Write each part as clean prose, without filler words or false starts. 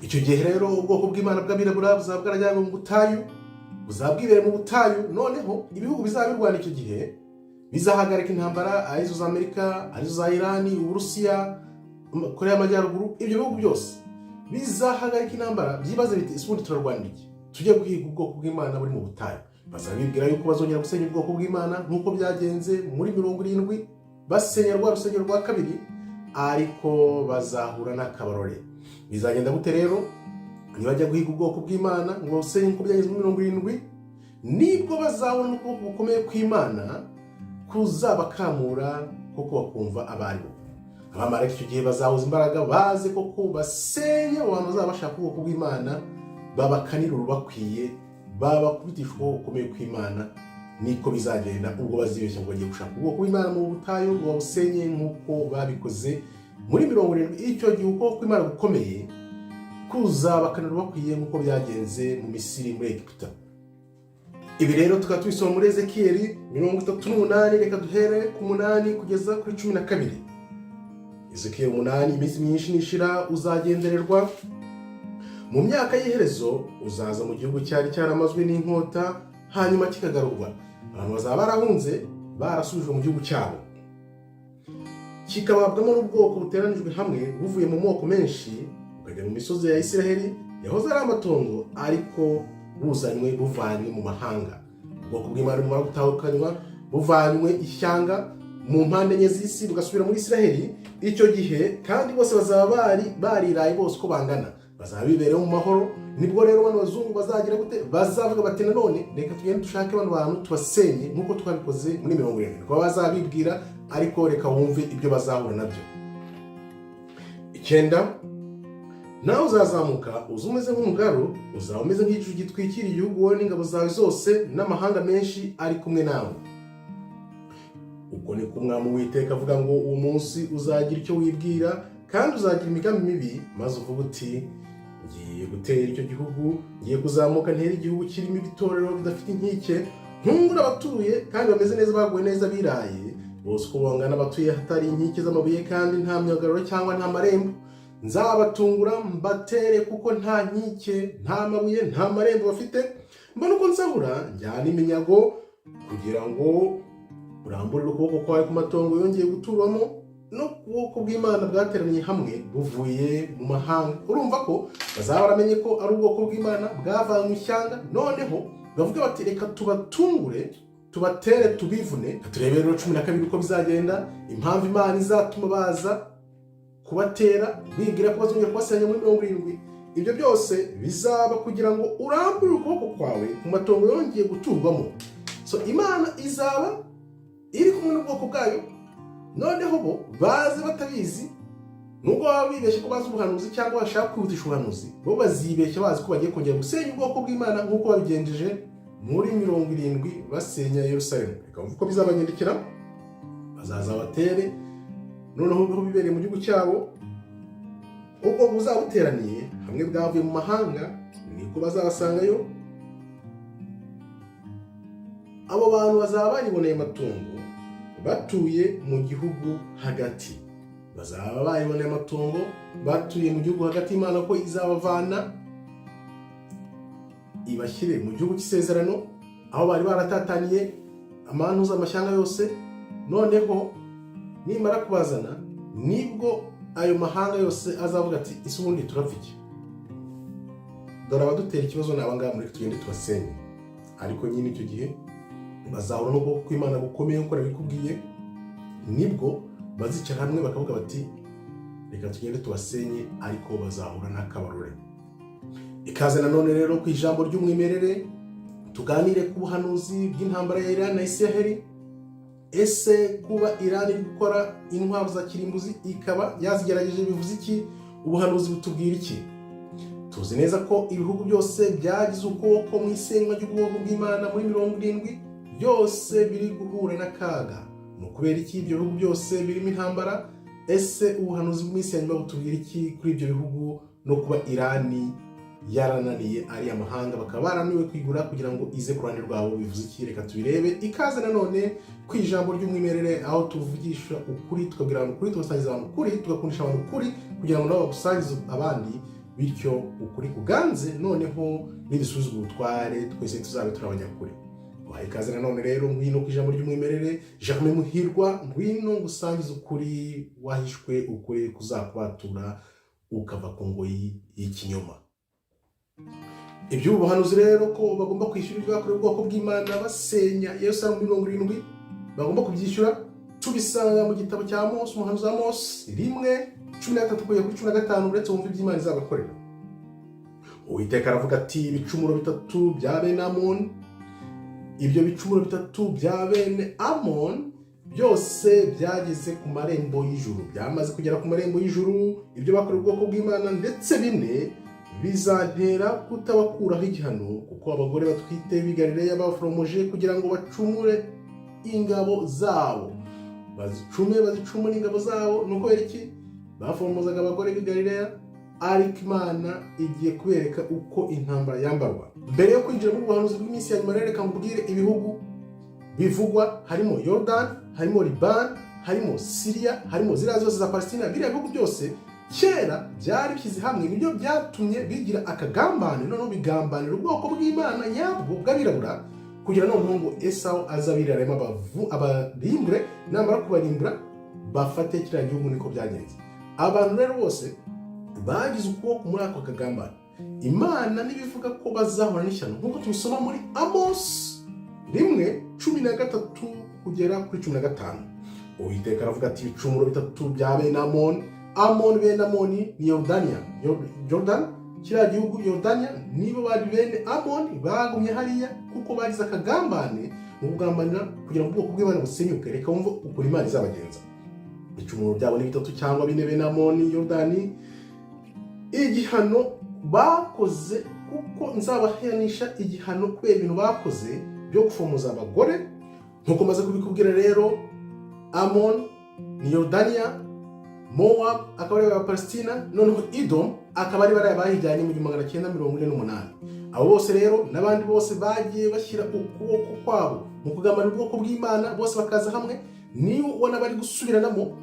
icyo gihe rero ubwoko bw'Imana bw'abirabura buzaba bwarajyanywe mu butayu, buzaba bwibere mu butayu. Noneho ibihugu bizaba birwana icyo gihe bizahagarika intambara, arizo za Amerika, arizo za Irani, Uburusiya, Korea y'Amajyaruguru. Ibyo bihugu byose bizahagarika intambara, byibaze biti ese ubundi turarwanira iki? Tujye guhiga ubwoko bw'Imana buri mu butayu. Bazabibwira yuko bazongera gusenya ubwoko bw'Imana nk'uko byagenze muri 70 basenya rwa rusengero rwa kabiri, ariko bazahura n'akabarore. Bizagenda gute rero? Nibajya guhiga ubwoko bw'Imana ngo basenye nk'uko byagenze muri 70, nibwo bazabona ukuboko gukomeye kw'Imana kuzabakamura kuko bakumva abaribo. Abamarayika icyo gihe bazahuza imbaraga baze koko basenye abantu bazaba bashaka ubwoko bw'Imana, babakanira urubakwiye, babakubitisha ukuboko gukomeye kw'Imana. Niko bizagenda ubwo bazibeshya ngo bagiye gushaka ubwoko bw'Imana mu butayu ngo babusenye nk'uko babikoze muri 70. Icyo gihe ukuboko kw'Imana gukomeye kuzabakanira urubakwiye nk'uko byagenze mu Misiri, muri Egiputa. Ibi rero tukaba tubisoma muri Ezekiyeli 38. Reka duhere ku 8 kugeza kuri 12. Ezekiyeli 8, iminsi myinshi nishira uzagendererwa, mu myaka y'iherezo uzaza mu gihugu cyari cyaramazwe n'inkota, hanyuma kikagarurwa. Abantu bazaba barahunze barasubijwe mu gihugu cyabo, kikababwamo n'ubwoko buteranijwe hamwe buvuye mu moko menshi, bukajya mu misozi ya Isiraheli yahoze ari amatongo, ariko buvanywe mu mahanga. Ubwoko bw'Imana bumara gutahukanywa buvanywe ishyanga mu mpande enye z'isi bugasubira muri Isiraheli. Icyo gihe kandi bose bazaba bariraye bose uko bangana, bazaba bibereho mu mahoro. Nibwo rero bano bazungu bazagira gute? Bazavuga bati nanone reka tugende dushake bano bantu tubasenye nk'uko twabikoze muri 70. Kuba bazabibwira, ariko reka wumve ibyo bazahura nabyo. 9, nawe uzazamuka uza umeze nk'umugaru, uzaba umeze nk'igicu gitwikiriye igihugu wowe n'ingabo zawe zose n'amahanga menshi ari kumwe nawe. Ubwo ni ko Umwami Uwiteka avuga ngo uwo munsi uzagira icyo wibwira kandi uzagira imigambi mibi, maze uvuga uti ngiye gutera icyo gihugu, ngiye kuzamuka ntera igihugu kirimo ibitorero bidafite inkike, ntungura abatuye kandi bameze neza, baguwe neza, biraye bose uko bangana, batuye hatari inkike z'amabuye kandi nta myugariro cyangwa nta marembo. Nzabatungura mbatere kuko nta nkike, nta mabuye, nta marembo bafite. Mbona uko nsahura njyana iminyago kugira ngo uramburire ukuboko kwawe ku matongo yongeye guturwamo, no kuboko bw'Imana bwateraniye hamwe buvuye mu mahanga. Urumva ko bazaba baramenye ko ari ubwoko bw'Imana bwavanywe mu ishyanga. Noneho bavuga bati reka tubatungure, tubatere, tubivune. Turebe rero 12 uko bizagenda, impamvu Imana izatuma baza kubatera bibwira ko bazongera kubasenya muri 70. Ibyo byose bizaba kugira ngo urambure ukuboko kwawe ku matongo yongeye guturwamo. So Imana izaba iri kumwe n'ubwoko bwayo. Noneho bo baze batabizi, nubwo baba bibeshye ko bazi ubuhanuzi cyangwa bashaka kwihutisha ubuhanuzi, bo bazibeshya bazi ko bagiye kongera gusenya ubwoko bw'Imana nk'uko babigenjeje muri 70 basenya Yerusalemu. Reka mvuga ko bizabagendekera, bazaza batere, noneho biho bibereye mu gihugu cyabo. Ubwo buzabuteraniye hamwe bwavuye mu mahanga, niko bazabasangayo. Abo bantu bazaba bariboneye amatungo batuye mu gihugu hagati, bazaba bariboneye amatungo batuye mu gihugu hagati. Imana ko izabavana ibashyire mu gihugu cy'isezerano, aho bari baratataniye amantuza amashyanga yose. Noneho nimara kubazana, nibwo ayo mahanga yose azavuga ati isi ubundi turapfa iki? Dore abadutera ikibazo ni abangaba, muri tugende tubasenye. Ariko nyine icyo gihe bazahura n'ubwoko bw'Imana bukomeye nk'uko nabikubwiye. Nibwo bazicara hamwe bakavuga bati reka tugende tubasenye, ariko bazahura n'akabarore. Ikaze nanone rero ku ijambo ry'umwimerere, tuganire ku buhanuzi bw'intambara ya Iran na Isiraheli. Ese kuba Iran iri gukora intwaro za kirimbuzi ikaba yazigerageje bivuze iki? Ubuhanuzi butubwira iki? Tuzi neza ko ibihugu byose byagize ukuboko mu isenywa ry'ubwoko bw'Imana muri 70, byose biri guhura n'akaga. Ni ukubera iki ibyo bihugu byose birimo intambara? Ese ubuhanuzi bw'iminsi ya nyuma butubwira iki kuri ibyo bihugu no kuba Iran yarananiye ari amahanga bakaba baraniwe kwigura kugira ngo ize ku ruhande rwabo? Bivuze iki? Reka tubirebe. Ikaze nanone ku ijambo ry'umwimerere, aho tuvugisha ukuri, tukabwira abantu ukuri, tugasangiza abantu ukuri, tugakundisha abantu ukuri, kugira ngo nabo bagusangize abandi bityo ukuri kuganze, noneho nidusubizwa ubutware twese tuzabe turi abanyakuri. Wahaye ikaze nanone rero, ngwino ku ijambo ry'umwimerere. Germain Muhirwa, ngwino ngusangiza ukuri wahishwe, ukuri kuzakubatura ukava ku ngoyi y'ikinyoma. Ibyo ubuhanuzi rero ko bagomba kwishyura ibyo bakorewe ubwoko bw'Imana basenya Yerusalemu 70, bagomba kubyishyura, tubisanga mu gitabo cya Amos, umuhanuzi wa Amos 1:13 kugera kuri 15, uretse wumva iby'Imana izabakorera. Uwiteka aravuga ati, ibicumuro 3 bya bene Amoni, ibyo bicumuro 3 bya bene Amoni byose byageze ku marembo y'ijuru, byamaze kugera ku marembo y'ijuru, ibyo bakorewe ubwoko bw'Imana, ndetse 4 bizantera kutabakuraho igihano, kuko abagore batwite b'i Galileya baforomoje kugira ngo bacumure ingabo zabo, bazicumure ingabo zabo. Nuko iki baforomozaga abagore b'i Galileya, ariko Imana igiye kubereka uko intambara yambarwa. Mbere yo kwinjira mu buhanuzi bw'iminsi ya nyuma, reka nkubwire ibihugu bivugwa. Harimo Yordan, harimo Liban, harimo Syria, harimo ziriya zose za Palestina. Biriya bihugu byose kera byari bishyize hamwe, nibyo byatumye bigira akagambane, noneho bigambanira ubwoko bw'Imana nyabwo bw'abirabura, kugira noneho ngo Esawu azabiraremo abarimbure, namara kubarimbura bafate kiriya gihugu. Niko byagenze. Abantu rero bose bagize ukuboko muri ako kagambane. Imana nibivuga ko bazahura n'ishyano, nk'uko tubisoma muri Amos 1:13 kugera kuri 15. Uwiteka aravuga ati, ibicumuro 3 bya bene Amoni. Bene Amoni ni Jordan, kiriya gihugu Yordania, nibo bari bene Amoni, bagumye hariya kuko bagize akagambane mu kugambanira kugira ngo ubwoko bw'Imana busenyuke. Reka wumve uko Imana izabagenza. Ibicumuro byabo ni 3 cyangwa 4 bene Amoni, Yordani, igihano bakoze, kuko nzabahanisha igihano kubera ibintu bakoze byo gufomoza abagore, nkuko maze kubikubwira rero. Amon ni Yordania, Moab akaba ari Palestina, noneho Edom akaba ari bari bahijyanye mu 1948. Abo bose rero n'abandi bose bagiye bashyira ukuboko kwabo mu kugambanira ubwoko bw'Imana, bose bakaza hamwe. Niyo ubona bari gusubiranamo,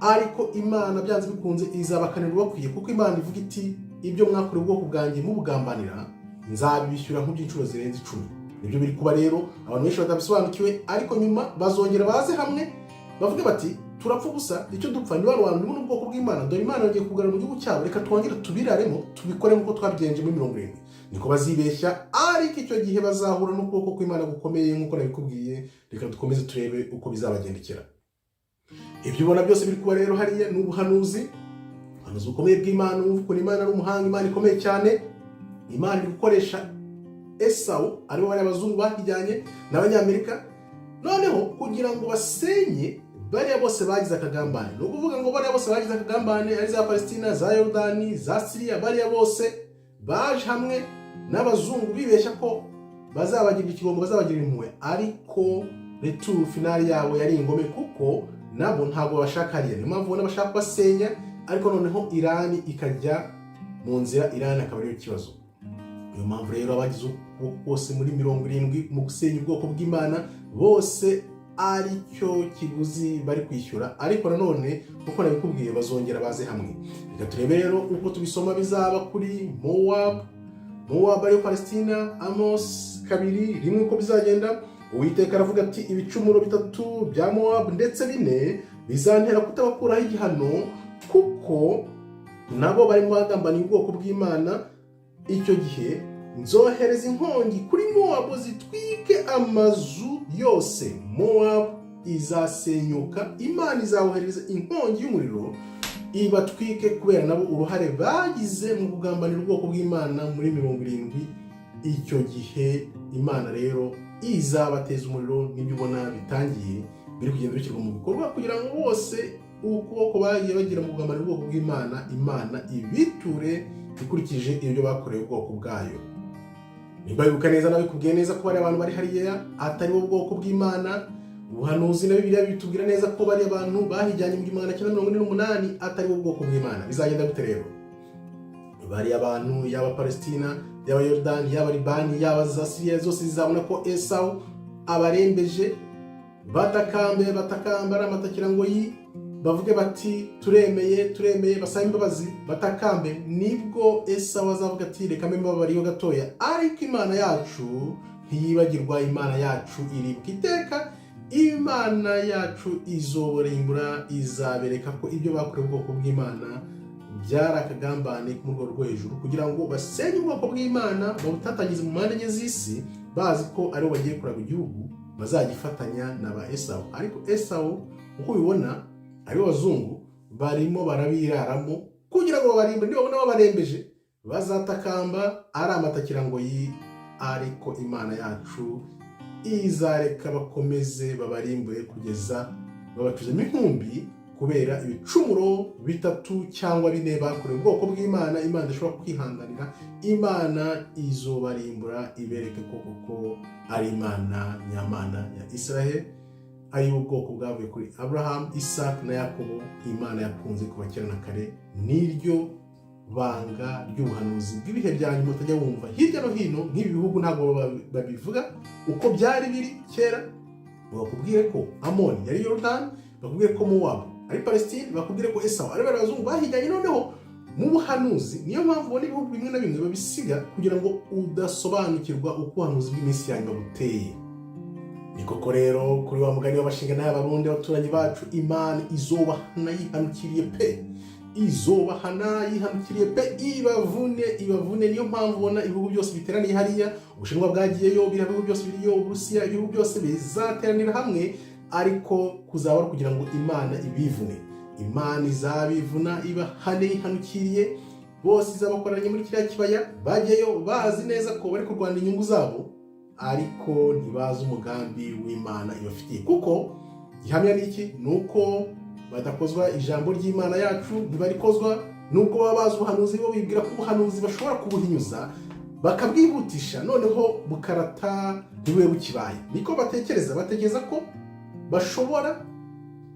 ariko Imana byanze bikunze izabakanira bakwiye, kuko Imana ivuga iti, ibyo mwakorewe ubwoko bwanjye mubugambanira nzabibishyura nk'iby'inshuro zirenze 10. Nibyo biri kuba rero. Abantu benshi batabisobanukiwe, ariko nyuma bazongera baze hamwe bavuge bati, turapfa gusa, icyo dupfa ni abantu n'ubwoko bw'Imana, dore Imana yongeye kugarura mu gihugu cyabo, reka twongere tubiraremo tubikore nk'uko twabigenje muri 70. Niko bazibeshya, ariko icyo gihe bazahura n'ukuboko kw'Imana gukomeye nk'uko nabikubwiye. Reka dukomeze turebe uko bizabagendekera. Ibyo ubona byose biri kuba rero hariya ni ubuhanuzi bukomeye bw'Imana. Wumva ukuntu Imana ari umuhanga, Imana ikomeye cyane. Imana iri gukoresha Esawu, aribo bari abazungu bahijyanye n'Abanyamerika, noneho kugira ngo basenye bariya bose bagize akagambane. Ni ukuvuga ngo bariya bose bagize akagambane, ari za Palestina, za Yordani, za Syria, bariya bose baje hamwe n'abazungu bibeshya ko bazabagirira ikigombo, bazabagirira impuhwe, ariko retour final yabo yari ingome, kuko nabo ntabwo bashaka hariya. Niyo mpamvu ubona bashaka basenya, ariko noneho Irani ikajya mu nzira, Irani akaba ariyo kibazo. Niyo mpamvu rero abagize ukuboko bose muri 70 mu gusenya ubwoko bw'Imana, bose aricyo kiguzi bari kwishyura. Ariko nanone uko nabikubwiye, bazongera baze hamwe. Reka turebe rero uko tubisoma bizaba kuri Moab ariyo Palestina, Amos 2:1 uko bizagenda. Uwiteka aravuga ati, ibicumuro 3 bya Moab ndetse 4 bizantera kutabakuraho igihano, kuko nabo barimo bagambaniye ubwoko bw'Imana. Icyo gihe nzohereza inkongi kuri Moab zitwike amazu yose. Moab izasenyuka, Imana izawohereza inkongi y'umuriro ibatwike, kubera nabo uruhare bagize mu kugambanira ubwoko bw'Imana muri 70. Icyo gihe Imana rero izabateza umuriro. Nibyo ubona bitangiye biri kugenda bishyirwa mu bikorwa, kugira ngo bose ukuboko bagiye bagira mu kugambanira ubwoko bw'Imana, Imana ibiture ikurikije ibyo bakorewe ubwoko bwayo. Niba wibuka neza, nabikubwiye neza ko bari abantu bari hariya atari bo bwoko bw'Imana. Ubuhanuzi na Bibiliya bitubwira neza ko bari abantu bahijyanye mu 1948 atari bo bwoko bw'Imana. Bizagenda gute rero? Bari abantu, yaba Palestina, yaba Yordani, yaba Libani, yaba za Syria, zose zizabona ko Esawu abarembeje, batakambara amatakira ngo bavuge bati turemeye basaba imbabazi batakambe, nibwo Esawu azavuga ati reka mbe mbabariyo gatoya, ariko Imana yacu ntiyibagirwa, Imana yacu iribuka iteka, Imana yacu izobarimbura, izabereka ko ibyo bakorewe ubwoko bw'Imana byari akagambane ku rwego rwo hejuru kugira ngo basenye ubwoko bw'Imana babutatangize mu mpande enye z'isi, bazi ko aribo bagiye kuraga igihugu bazagifatanya na ba Esawu. Ariko Esawu uko ubibona aribo bazungu barimo barabiraramo kugira ngo babarimbure, nibabona babarembeje bazatakamba ari amatakira ngo ariko Imana yacu izareka bakomeze babarimbure kugeza babacuzemo inkumbi kubera ibicumuro 3 cyangwa 4 bakorewe ubwoko bw'Imana. Imana ishobora kwihanganira, Imana izobarimbura ibereke ko ari Imana nyamana ya Israel, ari ubwoko bwavuye kuri Abraham, Isaac na Yakobo, Imana yakunze kuva kera na kare. Niryo banga ry'ubuhanuzi bw'ibihe bya nyuma utajya wumva hirya no hino nk'ibi bihugu ntabwo babivuga uko byari biri kera. Bakubwire ko Amoni yari Yorodani, bakubwire ko Mowabu ari Palestine, bakubwire ko Esawu ari abazungu bahiganye. Noneho mu buhanuzi niyo mpamvu ubona ibihugu bimwe na bimwe babisiga kugira ngo udasobanukirwa uko ubuhanuzi bw'iminsi ya nyuma buteye. Ni koko rero kuri wa mugani w'abashinga n'abarundi abaturanyi bacu, Imana izobahana yihanukiriye pe, izobahana yihanukiriye pe, ibavune. Niyo mpamvu ubona ibihugu byose biteraniye hariya, Ubushinwa bwagiyeyo, ibihugu byose biriyo, Uburusiya, ibihugu byose bizateranira hamwe, ariko kuzaba kugira ngo Imana ibivune. Imana izabivuna ibahane yihanukiriye, bose izabakoranye muri kiriya kibaya, bajyeyo bazi neza ko bari kurwanya inyungu zabo, ariko ntibazi umugambi w'Imana ibafitiye. Kuko gihamya n'iki? Nuko badakozwa ijambo ry'Imana yacu, ntibarikozwa nuko baba bazi ubuhanuzi, bo bibwira ko ubuhanuzi bashobora kubuhinyuza bakabwihutisha, noneho bukarata ntiwe bukibaye. Niko batekereza ko bashobora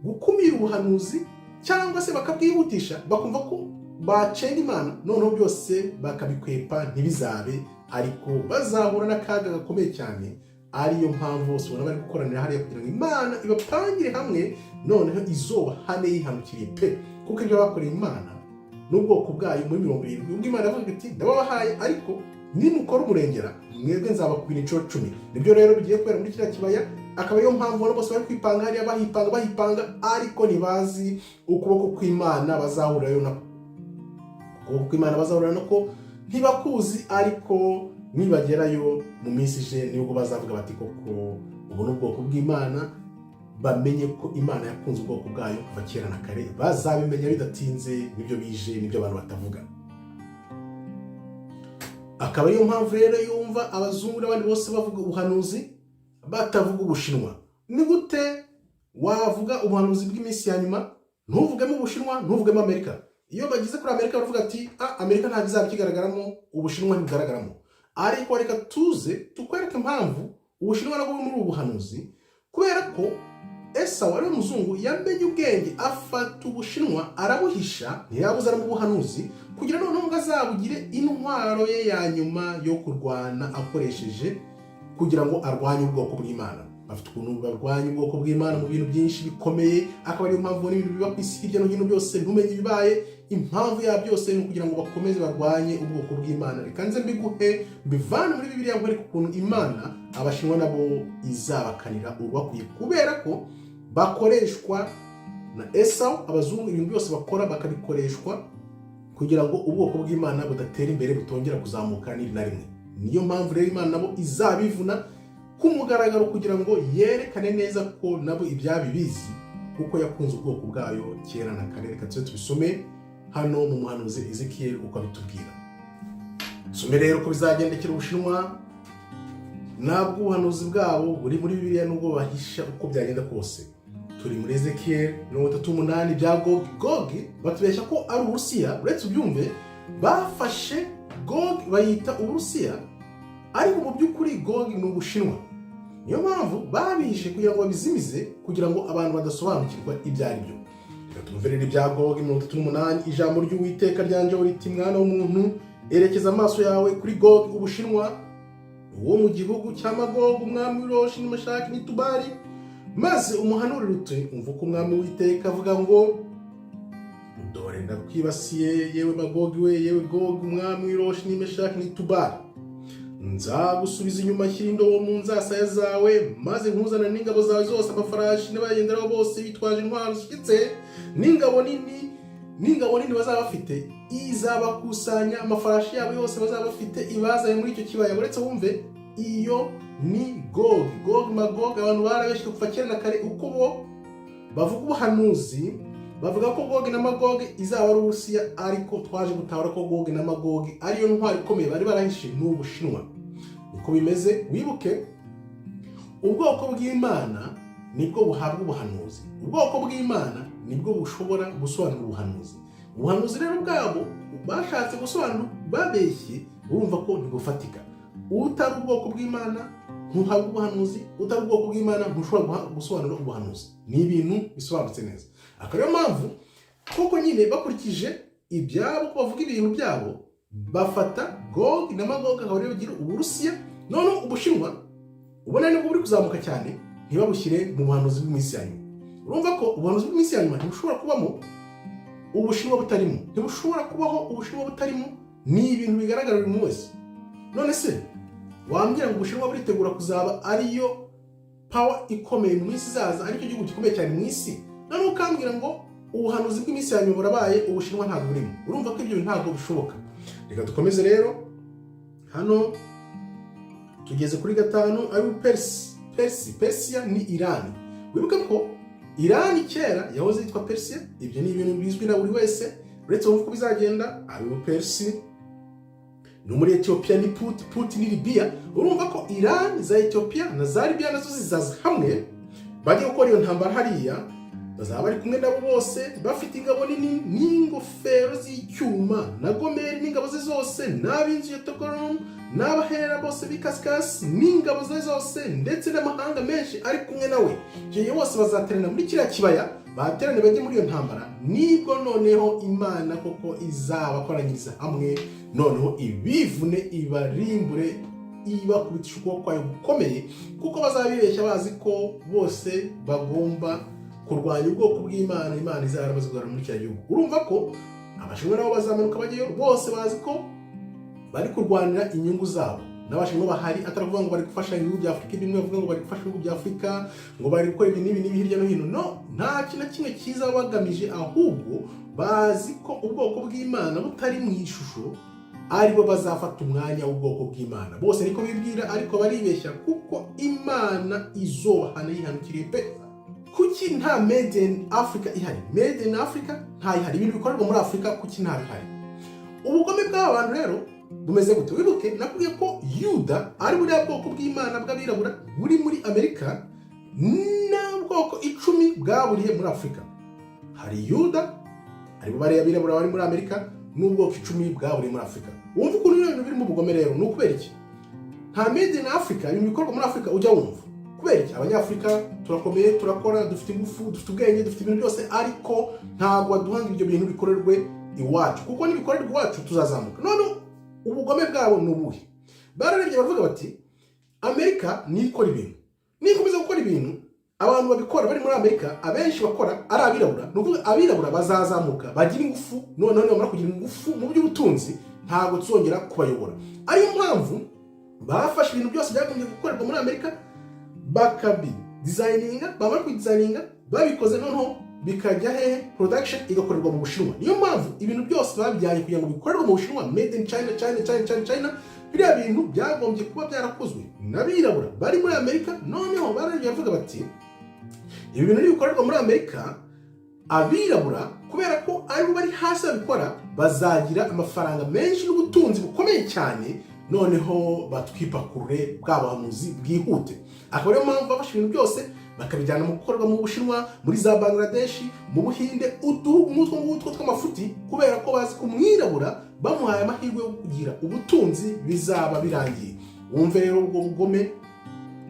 gukumira ubuhanuzi cyangwa se bakabwihutisha, bakumva ko bacenga Imana, noneho byose bakabikwepa ntibizabe, ariko bazahura n'akaga gakomeye cyane. Ariyo mpamvu bose ubona bari gukoranira hariya kugira ngo Imana ibapangire hamwe, noneho izobahane yihanukiriye pe, kuko ibyo bakoreye Imana n'ubwoko bwayo muri 70, ubwo Imana yavuga iti ndababahaye, ariko nimukora umurengera mwebwe nzabakubira inshuro 10. Nibyo rero bigiye kubera muri kiriya kibaya. Akaba ariyo mpamvu ubona bose bari kwipanga hariya, bahipanga, ariko ntibazi ukuboko kw'Imana bazahurirayo nako. Ukuboko kw'Imana bazahurira nako ntibakuzi, ariko nibagerayo mu minsi ije nibwo bazavuga bati koko ubu ni ubwoko bw'Imana. Bamenye ko Imana yakunze ubwoko bwayo kuva kera na kare, bazabimenya bidatinze. Nibyo bije, nibyo abantu batavuga. Akaba ariyo mpamvu rero yumva abazungu n'abandi bose bavuga ubuhanuzi batavuga Ubushinwa. Ni gute wavuga ubuhanuzi bw'iminsi ya nyuma ntuvugemo Ubushinwa, ntuvugemo Amerika? Iyo bagize kuri Amerika baravuga ati Amerika ntabwo izabikigaragaramo, Ubushinwa ntibugaragaramo. Ariko reka tuze tukwereke impamvu Ubushinwa nabwo muri ubu buhanuzi, kubera ko Esawu ari umuzungu yamenye ubwenge, afata Ubushinwa arabuhisha, ntiyabuza mu buhanuzi kugira noneho ngo azabugire intwaro ye ya nyuma yo kurwana akoresheje kugira ngo arwanye ubwoko bw'Imana. Bafite ukuntu barwanya ubwoko bw'Imana mu bintu byinshi bikomeye, akaba ariyo mpamvu n'ibintu biba ku isi hirya no hino byose ntumenye ibibaye. Impamvu ya byose ni ukugira ngo bakomeze barwanye ubwoko bw'Imana. Reka nze mbiguhe mbivane muri Bibiliya nkwereke ukuntu Imana Abashinwa nabo izabakanira urubakwiye, kubera ko bakoreshwa na Esawu. Abazungu ibintu byose bakora bakabikoreshwa kugira ngo ubwoko bw'Imana budatera imbere, butongera kuzamuka na rimwe. Niyo mpamvu rero Imana nabo izabivuna ku mugaragaro kugira ngo yerekane neza ko nabo ibyabibizi, kuko yakunze ubwoko bwayo kera na kare. Reka tubisome hano mu muhanuzi Ezekiel uko abitubwira. Some rero ko bizagendekera Ubushinwa, nabwo ubuhanuzi bwabo buri muri Bibiliya nubwo bahisha uko byagenda kose. Turi muri Ezekiel 38 bya Gogi. Batubeshya ko ari Uburusiya, uretse ubyumve bafashe Gogi bayita Uburusiya, ariko mu by'ukuri Gogi ni Ubushinwa. Niyo mpamvu babihishe kugira ngo babizimize, kugira ngo abantu badasobanukirwa ibyo ari byo. Reka tumve rero ibya Gogi 38. Ijambo ry'Uwiteka ryanjeho riti, mwana w'umuntu, erekeza amaso yawe kuri Gogi Ubushinwa, uwo mu gihugu cya Magogu, umwami w'Iroshi n'Amashaki n'Itubari, maze umuhanurire uti umva ko umwami w'Uwiteka avuga ngo dore ndakwibasiye yewe Magogi we, yewe Gogi umwami w'Iroshi n'Imeshaki n'Itubali. Nzagusubiza inyuma nshyira indobo mu nzasaya zawe, maze nkuzana n'ingabo zawe zose, amafarashi n'abagenderaho bose bitwaje intwaro zishyitse, n'ingabo nini bazaba bafite, izabakusanya amafarashi yabo yose bazaba bafite ibazanye muri icyo kibaya. Uretse wumve, iyo ni Gogi Magogi. Abantu barabeshye kuva kera na kare uko bo bavuga ubuhanuzi, bavuga ko Gogi na Magogi izaba ari Uburusiya, ariko twaje gutahura ko Gogi na Magogi ariyo ntwari ikomeye bari barahishe n'Ubushinwa. Niko bimeze. Wibuke, ubwoko bw'Imana nibwo buhabwa ubuhanuzi, ubwoko bw'Imana nibwo bushobora gusobanura ubuhanuzi. Ubuhanuzi rero bwabo bashatse gusobanura babeshye, urumva ko ntibufatika. Utari ubwoko bw'Imana ntuhabwa ubuhanuzi, utari ubwoko bw'Imana ntushobora gusobanura ubuhanuzi. Ni ibintu bisobanutse neza. Akariyo mpamvu koko nyine bakurikije ibyabo, ko bavuga ibintu byabo, bafata Gogi na Magogi aho rero bagira Uburusiya, none Ubushinwa ubona nibwo buri kuzamuka cyane, ntibabushyire mu buhanuzi bw'iminsi ya nyuma. Urumva ko ubuhanuzi bw'iminsi ya nyuma ntibushobora kubamo Ubushinwa butarimo, ntibushobora kubaho Ubushinwa butarimo. Ni ibintu bigaragara buri muntu wese. None se wambwira ngo Ubushinwa buritegura kuzaba ariyo power ikomeye mu minsi izaza, aricyo gihugu gikomeye cyane mu isi, none ukambwira ngo ubuhanuzi bw'iminsi ya nyuma burabaye, Ubushinwa ntabwo burimo? Urumva ko ibyo ntabwo bishoboka. Reka dukomeze rero. Hano tugeze kuri 5, ari Persia ni Iran. Wibuke ko Iran kera yahoze yitwa Persia. Ibyo ni ibintu bizwi na buri wese. Uretse uko bizagenda, ari Persia no muri Ethiopia ni Put ni Libya. Urumva ko Iran za Ethiopia na za Libya nazo zizaza hamwe bagiye gukora iyo ntambara hariya. Bazaba bari kumwe nabo bose bafite ingabo nini n'ingofero z'icyuma, na Gomeri n'ingabo ze zose, n'ab'inzu ya Togorum n'abahera bose b'ikasikasi n'ingabo ze zose, ndetse n'amahanga menshi ari kumwe nawe. Icyo bose bazaterana muri kiriya kibaya, baterane bajye muri iyo ntambara. Nibwo noneho Imana koko izabakoranyiriza hamwe, noneho ibivune ibarimbure, ibakubitisha ukuboko kwayo gukomeye, kuko bazabibeshya bazi ko bose bagomba kurwanya ubwoko bw'Imana. Imana izaramaze kugarura muri kiriya gihugu. Urumva ko Abashinwa nabo bazamanuka bajyayo, bose bazi ko bari kurwanira inyungu zabo. N'Abashinwa bahari ataravuga ngo bari gufasha ibihugu bya Afurika, bimwe bavuga ngo bari gufasha ibihugu bya Afurika, ngo bari gukora ibi n'ibi hirya no hino. No, nta kintu na kimwe cyiza bagamije, ahubwo bazi ko ubwoko bw'Imana butari mu ishusho aribo bazafata umwanya w'ubwoko bw'Imana. Bose niko bibwira, ariko baribeshya, kuko Imana izobahana yihanukiriye pe. Kuki nta made in Africa ihari? Made in Africa nta ihari. Ibintu bikorerwa muri Africa kuki nta bihari? Ubugome bw'aba bantu rero bumeze gute? Wibuke nakubwiye ko Yuda ari buriya bwoko bw'Imana bw'abirabura buri muri Amerika, n'ubwoko 10 bwaburiye muri Africa. Hari Yuda ari bariya birabura bari muri Amerika, n'ubwoko 10 bwaburiye muri Africa. Wumva ukuntu ibintu biri mu bugome rero. Ni ukubera iki? Nta made in Africa, ibintu bikorwa muri Africa ujya wumva. Kubera iki? Abanyafurika turakomeye, turakora, dufite ingufu, dufite ubwenge, dufite ibintu byose, ariko ntabwo waduhanga ibyo bintu bikorerwe iwacu, kuko nibikorerwa iwacu tuzazamuka. None ubugome bwabo ni ubuhe? Bararebye baravuga bati Amerika nikora ibintu, nikomeza gukora ibintu, abantu babikora bari muri Amerika abenshi bakora ari abirabura. Nukuvuga abirabura bazazamuka bagira ingufu, none bamara kugira ingufu mu by'ubutunzi, ntabwo tuzongera kubayobora. Ariyo mpamvu bafashe ibintu byose byagombye gukorerwa muri Amerika bakabi designinga, bamara kudesigninga babikoze, noneho bikajya hehe? Production igakorerwa mu Bushinwa. Niyo mpamvu ibintu byose babijyanye kugira ngo bikorerwe mu Bushinwa, made in China. Biriya bintu byagombye kuba byarakozwe n'abirabura bari muri Amerika. Noneho baragiye bavuga bati ibi bintu bikorerwa muri Amerika, abirabura kubera ko aribo bari hasi babikora, bazagira amafaranga menshi n'ubutunzi bukomeye cyane, noneho batwipakurure bw'abahanuzi bwihute. Akaba ariyo mpamvu bafashe ibintu byose bakabijyana mu gukorwa mu Bushinwa, muri za Bangladesh, mu Buhinde, uduhugu nk'utwo tw'amafuti, kubera ko bazi ko umwirabura bamuhaye amahirwe yo kugira ubutunzi bizaba birangiye. Wumve rero ubwo bugome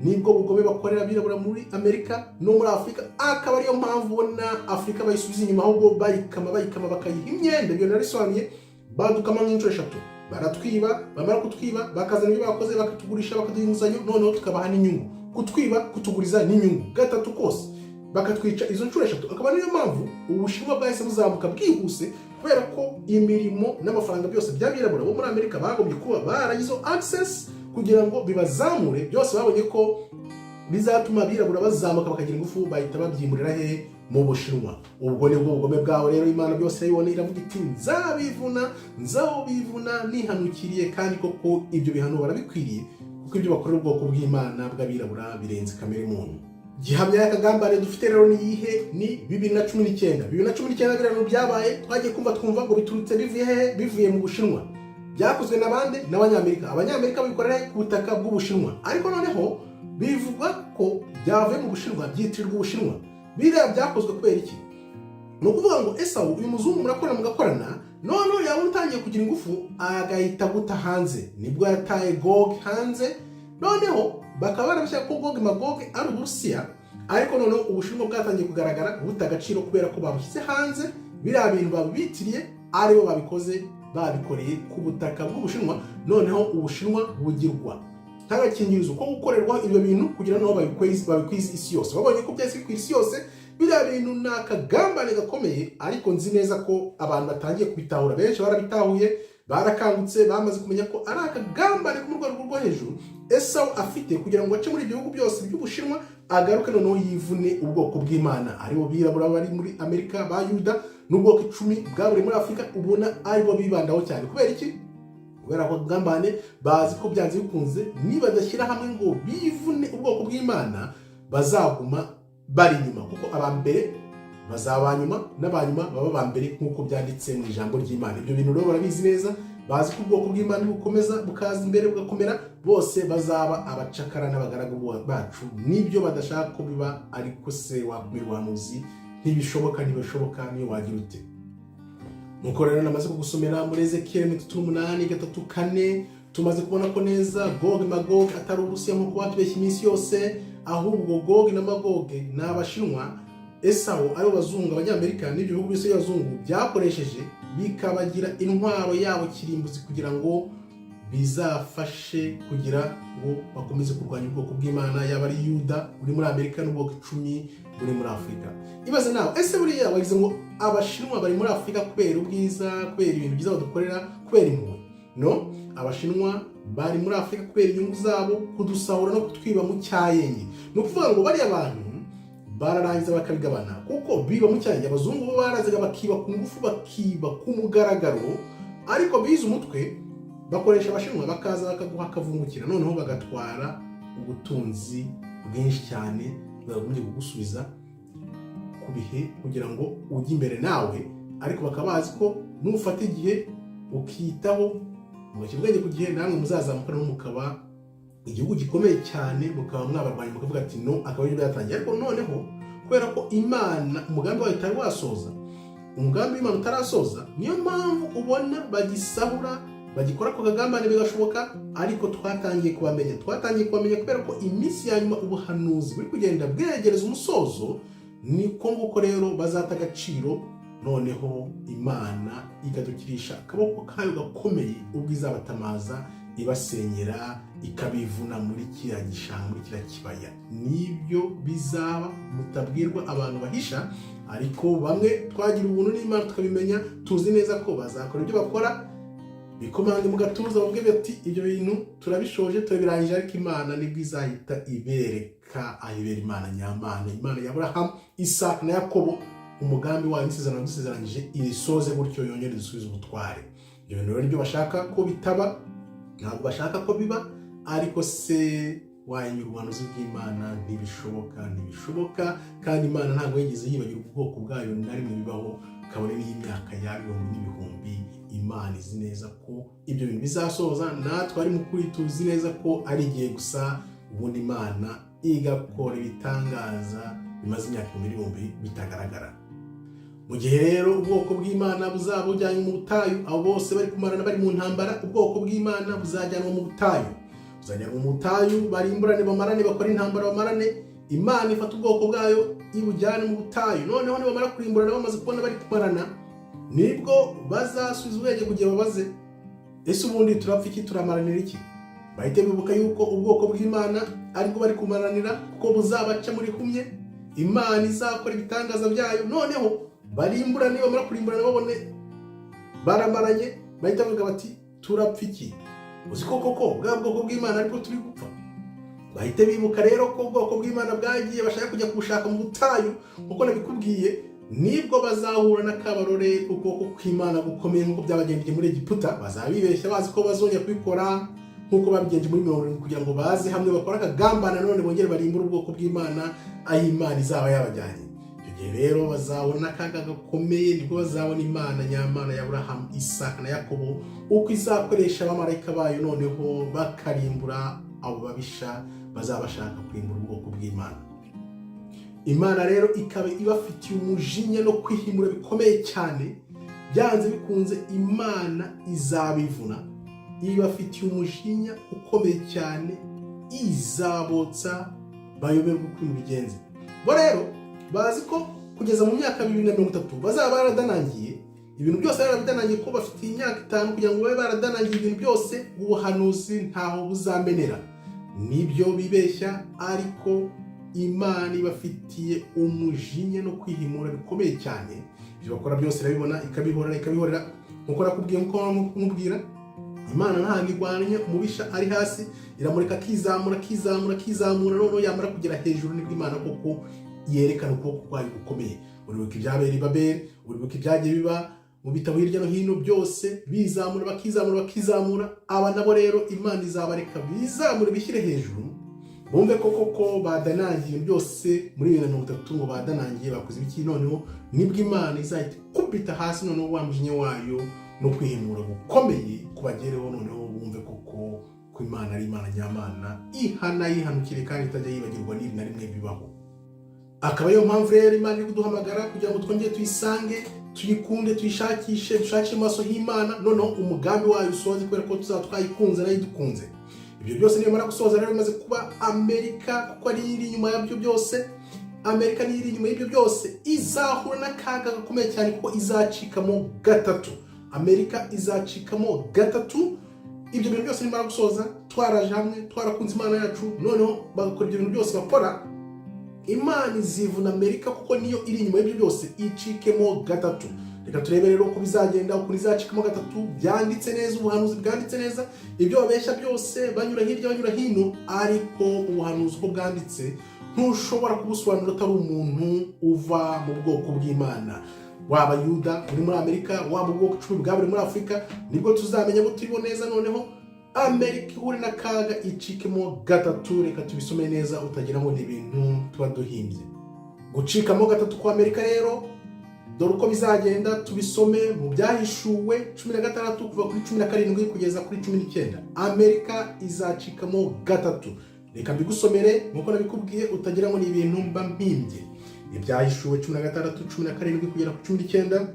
nibwo bugome bakorera abirabura muri Amerika no muri Afurika. Akaba ariyo mpamvu ubona Afurika bayisubiza inyuma, ahubwo bayikama bakayiha imyenda. Ibyo narisobanuye, badukama nk'inshuro 3. Baratwiba, bamara kutwiba bakazana ibyo bakoze, bakatugurisha, bakaduha inguzanyo, noneho tukabaha n'inyungu. kutwiba, kutuguriza n'inyungu, gatatu kose bakatwica izo nshuro eshatu. Akaba niyo mpamvu Ubushinwa bwahise buzamuka bwihuse, kubera ko imirimo n'amafaranga byose by'abirabura bo muri Amerika bagombye kuba baragize access kugira ngo bibazamure. Byose babonye ko bizatuma abirabura bazamuka bakagira ingufu, bahita babyimurira hehe? Mu Bushinwa. Ubwo ni bwo bugome bwaho rero Imana byose yibona iravuga iti nzabivuna nihanukiriye, kandi koko ibyo bihano barabikwiriye, kuko ibyo bakorera ubwoko bw'Imana bw'abirabura birenze kamere muntu. Gihamya y'akagambane dufite rero ni iyihe? Ni 2019. 2019 birano byabaye, twagiye twumva ngo biturutse bivuye hehe? Bivuye mu Bushinwa. Byakozwe n'abandi n'Abanyamerika. Abanyamerika bikorera ku butaka bw'Ubushinwa, ariko noneho bivugwa ko byavuye mu Bushinwa, byitirirwa Ubushinwa. Biriya byakozwe kubera iki? Ni ukuvuga ngo Esau uyu muzungu mugakorana, none yaba utangiye kugira ingufu agahita guta hanze. Nibwo yataye Gog hanze, noneho bakaba barabashaka ko Gog Magog ari Uburusiya, ariko noneho Ubushinwa bwatangiye kugaragara buta agaciro kubera ko babushyize hanze. Biriya bintu babitiriye aribo babikoze, babikoreye ku butaka bw'Ubushinwa, noneho Ubushinwa bugirwa nk'agakingirizo ko gukorerwa ibyo bintu kugira ngo babikwize isi yose. Babonye ko byose ku isi yose, biriya bintu ni akagambane gakomeye, ariko nzi neza ko abantu batangiye kubitahura. Benshi barabitahuye, barakangutse, bamaze kumenya ko ari akagambane ko mu rwego rwo hejuru Esau afite kugira ngo ace muri ibihugu byose by'Ubushinwa, agaruke noneho yivune ubwoko bw'Imana aribo birabura bari muri Amerika ba Yuda, n'ubwoko 10 bwaburi muri Afurika ubona aribo bibandaho cyane. Kubera iki? Kubera ko gambane bazi ko byanze bikunze nibadashyira hamwe ngo bivune ubwoko bw'Imana, bazaguma bari nyuma, kuko abambere bazaba nyuma n'abanyuma baba bambere, nk'uko byanditse mu ijambo ry'Imana. Ibyo bintu rero barabizi neza, bazi ko ubwoko bw'Imana bukomeza bukaza imbere bugakomera, bose bazaba abacakara n'abagaragu bacu. Nibyo badashaka ko biba, ariko se wamuzi ntibishoboka niyo wagira ute? Nuko rero namaze kugusomera muri Ezekiel 8:3-4, tumaze kubona ko neza Gog Magog atari Uburusiya nk'uko batubeshya iminsi yose, ahubwo Gog na Magog ni Abashinwa. Esau ari bazungu, Abanyamerika n'ibyo bihugu byose by'abazungu byakoresheje bikabagira intwaro yabo kirimbuzi, kugira ngo bizafashe kugira ngo bakomeze kurwanya ubwoko bw'Imana, yaba ari Yuda uri muri Amerika n'ubwoko 10 buri muri Afurika. Ibaze nawe, ese buriya wagize ngo Abashinwa bari muri Afurika kubera ubwiza, kubera ibintu byiza badukorera, kubera impuhwe? No, Abashinwa bari muri Afurika kubera inyungu zabo, kudusahura no kutwiba mu cyayenye. Ni ukuvuga ngo bariya bantu bararangiza bakabigabana, kuko biba mu cyayenye. Abazungu bo barazaga bakiba ku ngufu, bakiba ku mugaragaro, ariko bize umutwe bakoresha Abashinwa, bakaza bakaguha akavungukira, noneho bagatwara ubutunzi bwinshi cyane, bagombye kugusubiza ku bihe kugira ngo ujye imbere nawe. Ariko bakabazi ko nufata igihe ukitaho mugashyira ubwenge ku gihe, namwe muzazamuka no mukaba igihugu gikomeye cyane, mukaba mwabarwanya, mukavuga ati no, akaba ari byatangiye. Ariko noneho kubera ko Imana umugambi wayo utari wasoza, umugambi w'Imana utarasoza, niyo mpamvu ubona bagisahura, bagikora ku kagambane bigashoboka. Ariko twatangiye kubamenya kubera ko iminsi ya nyuma ubuhanuzi buri kugenda bwegereza umusozo. Niko nguko rero bazata agaciro, noneho Imana ikadukirisha akaboko kayo gakomeye, ubwo izabatamaza ibasenyera, ikabivuna muri kiriya gishanga, muri kiriya kibaya. Nibyo bizaba, mutabwirwa abantu bahisha, ariko bamwe twagira ubuntu n'Imana tukabimenya, tuzi neza ko bazakora ibyo bakora, bikomange mu gatuza bavuge bati ibyo bintu turabishoje, turabirangije. Ariko Imana nibwo izahita ibereka ahibera Imana nyamana, Imana ya Abrahamu, Isaka na Yakobo. Umugambi wayo n'isezerano dusezeranyije irisoze, gutyo yongere dusubize ubutware. Ibyo bintu rero nibyo bashaka ko bitaba, ntabwo bashaka ko biba. Ariko se wayinyura ubuhanuzi bw'Imana? Ntibishoboka. Kandi Imana ntabwo yigeze yibagira ubwoko bwayo na rimwe bibaho, kabone n'imyaka y'ibihumbi n'ibihumbi. Imana izi neza ko ibyo bintu bizasoza, natwe ari mukuri tuzi neza ko ari igihe gusa, ubundi Imana igakora ibitangaza bimaze imyaka ibihumbi bitagaragara. Mu gihe rero ubwoko bw'Imana buzaba bujyanye mu butayu, abo bose bari kumarana bari mu ntambara, ubwoko bw'Imana buzajyanwa mu butayu, barimburane bamarane, bakora intambara bamarane. Imana ifata ubwoko bwayo ibujyane mu butayu, noneho nibamara kurimburana bamaze kubona bari kumarana, nibwo bazasubiza ubwenge kugira babaze, ese ubundi turapfa iki, turamaranira iki? bahite bibuka yuko ubwoko bw'Imana ariko bari kumaranira kuko buzabaca muri humye, Imana izakora ibitangaza byayo, noneho barimbura. Niba bamara kurimburana babone baramaranye, bahita bavuga bati turapfa iki? Uzi koko bwa bwoko bw'Imana ariko turi gupfa. Bahite bibuka rero ko ubwoko bw'Imana bwagiye bashaka kujya kubushaka mu butayu, kuko nabikubwiye nibwo bazahura n'akabarore ubwoko kw'Imana gukomeye nk'uko byabagendeye muri Egiputa. Bazabibeshya bazi ko bazongera kubikora nk'uko babigenje muri 70 kugira ngo baze hamwe bakora akagambana, none bongere barimbura ubwoko bw'Imana aho Imana izaba yabajyanye. Icyo gihe rero bazabona akaga gakomeye, nibwo bazabona Imana nyamana ya Aburahamu, Isaka na Yakobo uko izakoresha abamarayika bayo noneho bakarimbura abo babisha bazabashaka kurimbura ubwoko bw'Imana. Imana rero ikaba ibafitiye umujinya no kwihimura bikomeye cyane, byanze bikunze Imana izabivuna. Ibafitiye umujinya ukomeye cyane, izabotsa bayoberwa uko bigenze. Bo rero bazi ko kugeza mu myaka 2030 bazaba baradanangiye ibintu byose, baradanangiye ko bafite imyaka 5 kugira ngo babe baradanangiye ibintu byose, ubuhanuzi ntaho buzamenera. Nibyo bibeshya, ariko Imana ibafitiye umujinya no kwihimura bikomeye cyane. Ibyo bakora byose irabibona, ikabihorera nkuko nakubwiye, nkuko nkubwira. Imana ntabwo igwanya umubisha ari hasi, iramureka kizamura, noneho yamara kugera hejuru nibwo Imana koko yerekana ukuboko kwayo gukomeye. Uribuka ibyabera i Babeli, uribuka ibyagiye biba mu bitabo hirya no hino, byose bakizamura. Aba nabo rero Imana izabareka bizamure bishyire hejuru, bumve koko badanangiye byose muri 2030 ngo badanangiye bakoze ibiki. Noneho nibwo Imana izahita kubita hasi, noneho wa mujinya wayo no kwihimura gukomeye kubagereho, noneho bumve koko ko Imana ari Imana nyamana ihana yihanukire kandi itajya yibagirwa n'iri na rimwe bibaho. Akaba yo mpamvu rero Imana iri kuduhamagara kugira ngo twongere tuyisange, tuyikunde, tuyishakishe, dushakishe amaso y'Imana, noneho umugambi wayo usoze, kubera ko tuzaba twayikunze nayo idukunze. Ibyo byose niyo mara gusoza rero bimaze kuba, Amerika kuko ari iri inyuma yabyo byose, Amerika ni iri inyuma y'ibyo byose, izahura n'akaga gakomeye cyane kuko izacikamo gatatu. Amerika izacikamo gatatu. Ibyo bintu byose nimara gusoza, twaraje hamwe, twarakunze Imana yacu, noneho bagakora ibyo bintu byose bakora, Imana izivuna Amerika kuko niyo iri inyuma y'ibyo byose, icikemo gatatu. Reka turebe rero uko bizagenda, uko izacikamo gatatu. Byanditse neza, ubuhanuzi bwanditse neza, ibyo babeshya byose banyura hirya banyura hino, ariko ubuhanuzi uko bwanditse ntushobora kubusobanura utari umuntu uva mu bwoko bw'Imana. Waba Yuda uri muri Amerika, waba ubwoko 10 bwaburi muri Afurika, nibwo tuzamenya ko turibo neza. Noneho Amerika ihure n'akaga icikemo gatatu. Reka tubisome neza utagira ngo ni ibintu tuba duhimbye. Gucikamo gatatu kwa Amerika rero, dore uko bizagenda, tubisome mu byahishuwe 16 kuva kuri 17 kugeza kuri 19. Amerika izacikamo gatatu. Reka mbigusomere nkuko nabikubwiye utagira ngo ni ibintu mba mpimbye. Ibyahishuwe 16 17 kugera kuri 19.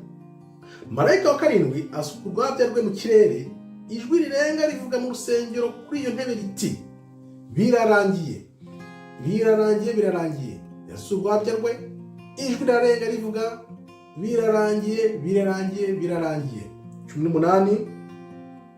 Marayika wa karindwi asuka urwabya rwe mu kirere, ijwi rirenga rivuga mu rusengero kuri iyo ntebe riti, birarangiye. Yasuka urwabya rwe, ijwi rirarenga rivuga, birarangiye. 18.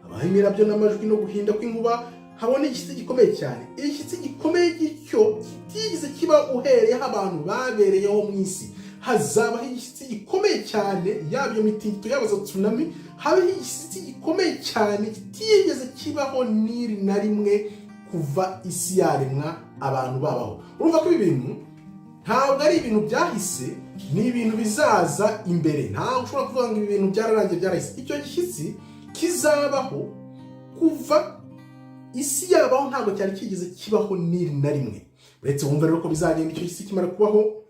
Habaho imirabyo n'amajwi no guhinda kw'inkuba, habona igishyitsi gikomeye cyane. Igishyitsi gikomeye gityo kitigeze kiba uhereyeho abantu babereyeho mu isi. Hazabaho igishyitsi gikomeye cyane, yabyo mitingito yabaza tsunami. Habaho igishyitsi gikomeye cyane kitigeze kibaho n'iri na rimwe kuva isi yaremwa abantu babaho. Urumva ko ibi bintu ntabwo ari ibintu byahise, ni ibintu bizaza imbere. Ntabwo ushobora kuvuga ngo ibi bintu byararangiye byarahise. Icyo gishyitsi kizabaho kuva isi yabaho, ntabwo cyari kigeze kibaho n'iri na rimwe. Uretse wumva rero ko bizagenda icyo gishyitsi kimara kubaho,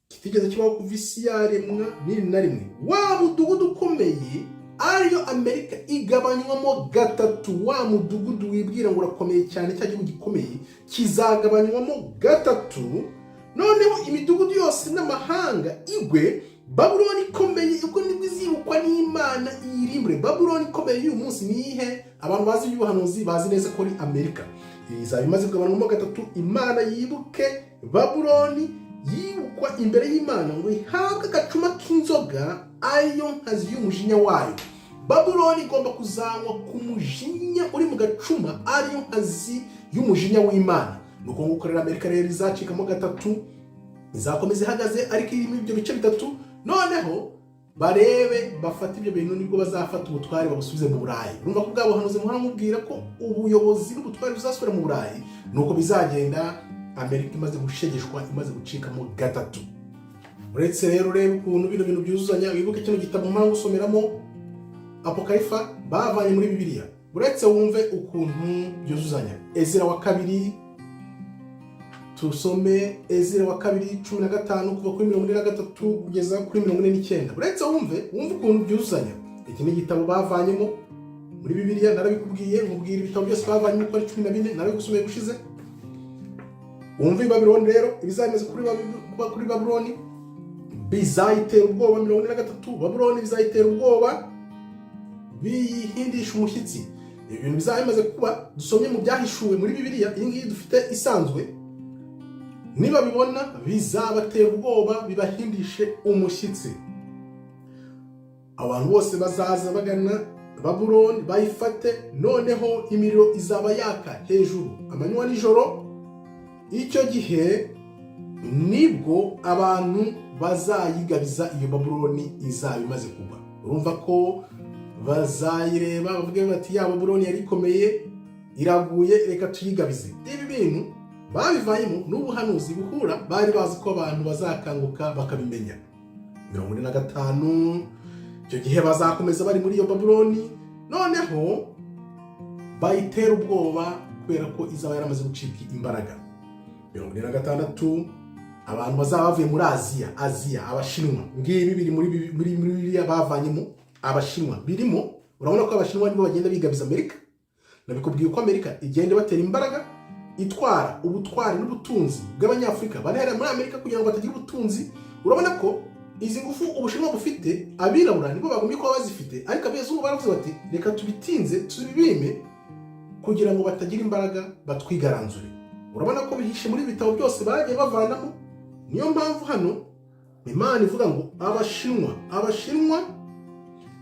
kitigeze kibaho kuva isi yaremwa n'iri na rimwe. Wa mudugudu ukomeye ariyo Amerika igabanywamo gatatu. Wa mudugudu wibwira ngo urakomeye cyane, cya gihugu gikomeye, kizagabanywamo gatatu. Noneho imidugudu yose n'amahanga igwe. Babuloni ikomeye ubwo nibwo izibukwa n'Imana iyirimbure. Babuloni ikomeye y'uyu munsi ni ihe? Abantu bazi iby'ubuhanuzi bazi neza ko ari Amerika. Izaba imaze kugabanwamo gatatu. Imana yibuke Babuloni, yibukwa imbere y'Imana ngo ihabwe agacuma k'inzoga ariyo nkazi y'umujinya wayo. Babuloni igomba kuzanwa ku mujinya uri mu gacuma, ariyo nkazi y'umujinya w'Imana. Nuko ngukorera Amerika rero izacikamo gatatu, izakomeza ihagaze ariko irimo ibyo bice bitatu, noneho barebe bafata ibyo bintu nibwo bazafata ubutware babusubize mu Burayi. Urumva ko bwabo hanuze muhora mubwira ko ubuyobozi n'ubutware buzasubira mu Burayi, nuko bizagenda Amerika imaze gushegeshwa, imaze gucikamo gatatu. Uretse rero urebe ukuntu bino bintu byuzuzanya, wibuke kino gitabo mpamvu usomeramo Apokalifa bavanye muri Bibiliya. Uretse wumve ukuntu byuzuzanya. Ezira wa kabiri, tusome Ezira wa kabiri 15 kuva kuri 43 kugeza kuri 49. Uretse wumve ukuntu byuzuzanya. Iki ni igitabo bavanyemo muri Bibiliya, narabikubwiye nkubwira ibitabo byose bavanyemo uko ari 14, narabigusomeye gushize. Wumve Babylon rero ibizameze kuri Babylon bizayitera ubwoba 43. Babylon bizayitera ubwoba biyihindisha umushyitsi. Ibintu bizamaze kuba dusomye mu byahishuwe muri Bibiliya, iyi ngiyi dufite isanzwe, niba bibona bizabatera ubwoba bibahindishe umushyitsi. Abantu bose bazaza bagana Babylon bayifate, noneho imiriro izaba yaka hejuru amanywa nijoro. Icyo gihe nibwo abantu bazayigabiza iyo Babylon izaba imaze kugwa. Urumva ko bazayireba bavuge bati ya Babylon yari ikomeye iraguye, reka tuyigabize. Ibi bintu babivanyemo n'ubuhanuzi buhura, bari bazi ko abantu bazakanguka bakabimenya. 45 icyo gihe bazakomeza bari muri iyo Babylon, noneho bayitera ubwoba kubera ko izaba yaramaze gucibwa imbaraga. 46 abantu bazaba bavuye muri Aziya, Abashinwa. Ngibi biri muri Bibiliya bavanyemo Abashinwa birimo. Urabona ko Abashinwa nibo bagenda bigabiza Amerika. Nabikubwiye ko Amerika igenda batera imbaraga, itwara ubutwari n'ubutunzi bw'Abanyafrika barahera muri Amerika kugira ngo batagira ubutunzi. Urabona ko izi ngufu Ubushinwa bufite, abirabura nibo bagomye kuba bazifite, ariko abazungu baravuze bati reka tubitinze tubibime kugira ngo batagira imbaraga batwigaranzure. Urabona ko bihishe muri bitabo byose bagiye bavanamo. Niyo mpamvu hano Imana ivuga ngo Abashinwa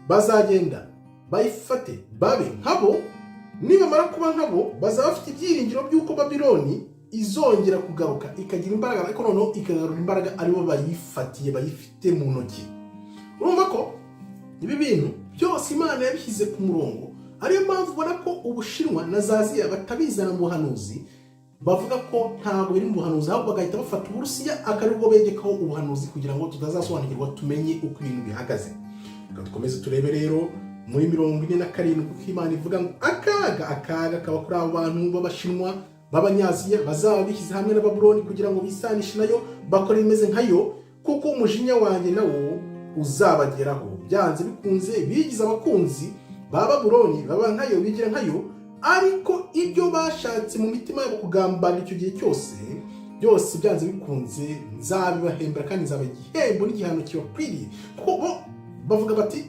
bazagenda bayifate babe nkabo, nibamara kuba nkabo bazaba bafite ibyiringiro by'uko Babylon izongera kugaruka ikagira imbaraga, ariko noneho ikagarura imbaraga aribo bayifatiye bayifite mu ntoki. Urumva ko ibi bintu byose Imana yabishyize ku murongo. Ariyo mpamvu ubona ko Ubushinwa na Aziya batabizana mu buhanuzi, bavuga ko ntabwo biri mu buhanuzi, ahubwo bagahita bafata Uburusiya akaribwo begekaho ubuhanuzi kugira ngo tutazasobanukirwa tumenye uko ibintu bihagaze. Dukomeze turebe rero muri 47 kuko Imana ivuga ngo akaga kaba kuri abo bantu b'Abashinwa b'Abanyaziya bazaba bishyize hamwe na Babylon kugira ngo bisanishe nayo bakore imeze nkayo, kuko umujinya wanjye nawo uzabageraho. Byanze bikunze bigize abakunzi ba Babylon baba nkayo, bigira nkayo, ariko ibyo bashatse mu mitima yabo kugambana icyo gihe cyose byose byanze bikunze nzabibahembera kandi nzaba igihembo n'igihano kibakwiriye. Kuko bavuga bati